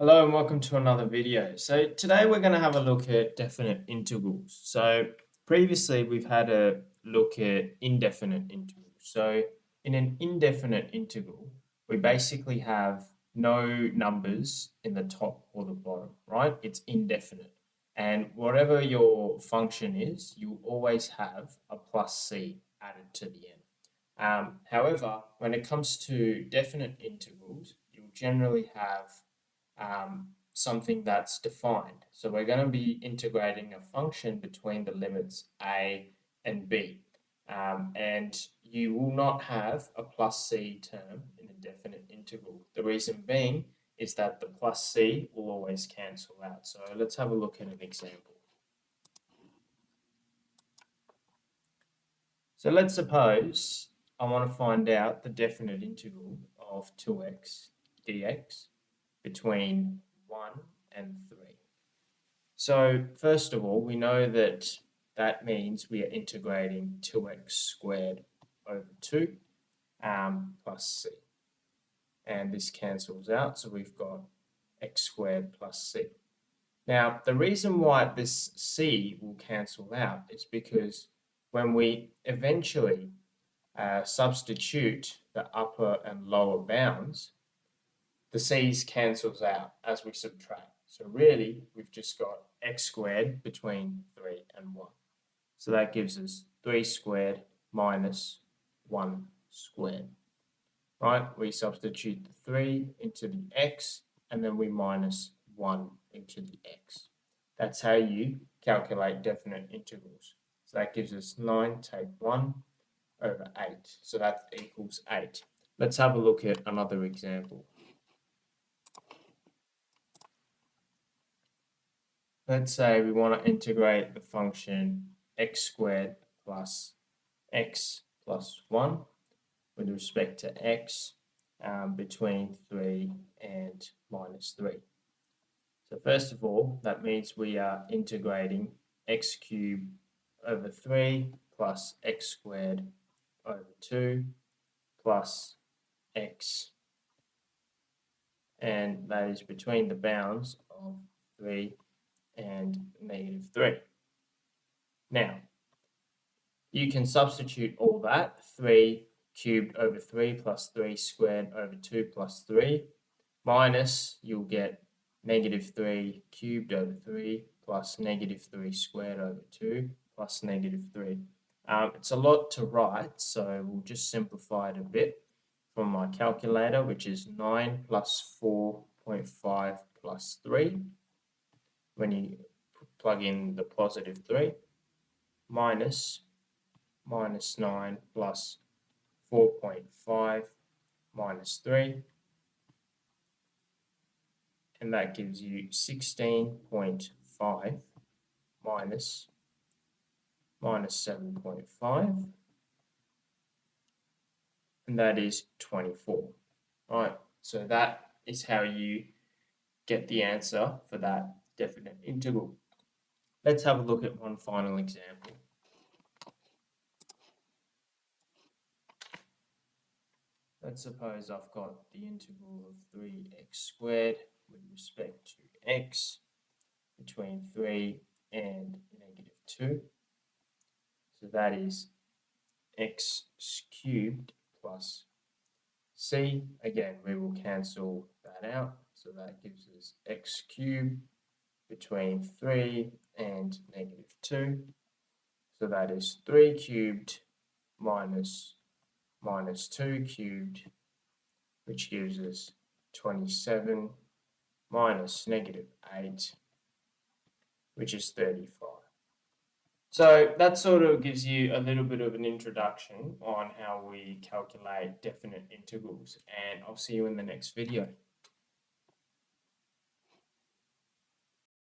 Hello and welcome to another video. So today we're going to have a look at definite integrals. So previously we've had a look at indefinite integrals. So in an indefinite integral, we basically have no numbers in the top or the bottom, right? It's indefinite. And whatever your function is, you always have a plus c added to the end. However, when it comes to definite integrals, you'll generally have something that's defined. So we're going to be integrating a function between the limits a and b. And you will not have a plus c term in a definite integral. The reason being is that the plus c will always cancel out. So let's have a look at an example. So let's suppose I want to find out the definite integral of 2x dx between 1 and 3. So first of all, we know that that means we are integrating 2x squared over 2 plus c. And this cancels out, so we've got x squared plus c. Now, the reason why this c will cancel out is because when we eventually substitute the upper and lower bounds, the c's cancels out as we subtract. So really, we've just got x squared between 3 and 1. So that gives us 3 squared minus 1 squared. Right? We substitute the 3 into the x, and then we minus 1 into the x. That's how you calculate definite integrals. So that gives us 9 take 1 over 8. So that equals 8. Let's have a look at another example. Let's say we want to integrate the function x squared plus x plus 1 with respect to x between 3 and minus 3. So first of all, that means we are integrating x cubed over 3 plus x squared over 2 plus x, and that is between the bounds of 3 and negative 3. Now, you can substitute all that, 3 cubed over 3 plus 3 squared over 2 plus 3, minus, you'll get negative 3 cubed over 3 plus negative 3 squared over 2 plus negative 3. It's a lot to write, so we'll just simplify it a bit from my calculator, which is 9 plus 4.5 plus 3. When you plug in the positive 3, minus 9 plus 4.5 minus 3, and that gives you 16.5 minus 7.5, and that is 24. Right, so that is how you get the answer for that definite integral. Let's have a look at one final example. Let's suppose I've got the integral of 3x squared with respect to x between 3 and negative 2. So that is x cubed plus c. Again, we will cancel that out. So that gives us x cubed between 3 and negative 2. So that is 3 cubed minus 2 cubed, which gives us 27 minus negative 8, which is 35. So that sort of gives you a little bit of an introduction on how we calculate definite integrals, and I'll see you in the next video.